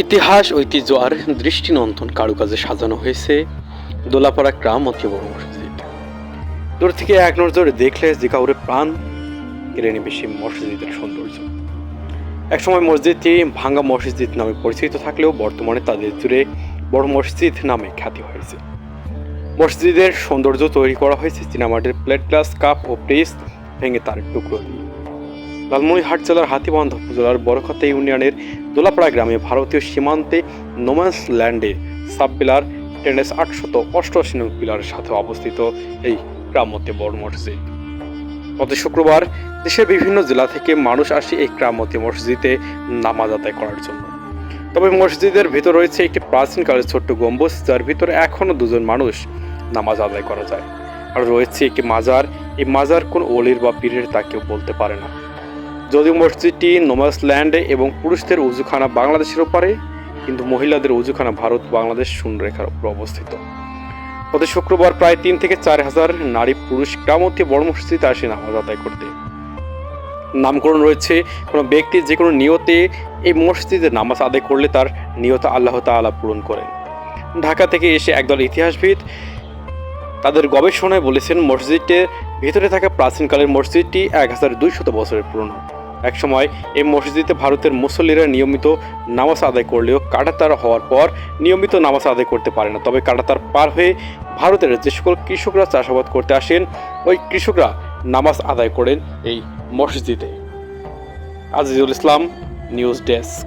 ইতিহাস, ঐতিহ্য আর দৃষ্টিনন্দন কারুকাজে সাজানো হয়েছে দোলাপাড়া ক্রামতি বড় মসজিদ। দূর থেকে এক নজরে দেখলে যে কাউরে প্রাণ কেড়ে নেবে সেই মসজিদের সৌন্দর্য। একসময় মসজিদটি ভাঙ্গা মসজিদ নামে পরিচিত থাকলেও বর্তমানে তাদের জুড়ে বড় মসজিদ নামে খ্যাতি হয়েছে। মসজিদের সৌন্দর্য তৈরি করা হয়েছে চীনামাটির প্লেট, গ্লাস, কাপ ও প্রেস ভেঙে তার টুকরো দিয়ে। লালমনিরহাট জেলার হাতীবান্ধা উপজেলার বড়খাতা ইউনিয়নের দোলাপাড়া গ্রামে ভারতীয় সীমান্তে নোম্যান্স ল্যান্ডে সাব পিলার টেনেস 888 নং পিলারের সাথে অবস্থিত এই ক্রামতি বড় মসজিদ। গত শুক্রবার দেশের বিভিন্ন জেলা থেকে মানুষ আসে এই ক্রামতি মসজিদে নামাজ আদায় করার জন্য। তবে মসজিদের ভিতর রয়েছে একটি প্রাচীনকালের ছোট্ট গম্বুজ, যার ভিতরে এখনও দুজন মানুষ নামাজ আদায় করা যায়। আর রয়েছে একটি মাজার। এই মাজার কোন অলির বা পীরের তা কেউ বলতে পারে না। যদিও মসজিদটি নোম্যান্স ল্যান্ডে এবং পুরুষদের উজুখানা বাংলাদেশের ওপারে, কিন্তু মহিলাদের উজুখানা ভারত বাংলাদেশ শূন্যরেখার উপর অবস্থিত। গত শুক্রবার প্রায় 3 থেকে 4 হাজার নারী পুরুষ ক্রামতি বড় মসজিদে আসে নামাজ আদায় করতে। নামকরণ রয়েছে কোনো ব্যক্তি যে কোনো নিয়তে এই মসজিদে নামাজ আদায় করলে তার নিয়ত আল্লাহ তাআলা পূরণ করেন। ঢাকা থেকে এসে একদল ইতিহাসবিদ তাদের গবেষণায় বলেছেন, মসজিদটির ভিতরে থাকা প্রাচীনকালের মসজিদটি 1200 বছরের পুরনো। একসময় এই মসজিদে ভারতের মুসল্লিরা নিয়মিত নামাজ আদায় করলেও কাঁটাতার হওয়ার পর নিয়মিত নামাজ আদায় করতে পারে না। তবে কাঁটাতার পার হয়ে ভারতের যে সকল কৃষকরা চাষাবাদ করতে আসেন, ওই কৃষকরা নামাজ আদায় করেন এই মসজিদে। Azizul Islam, news desk.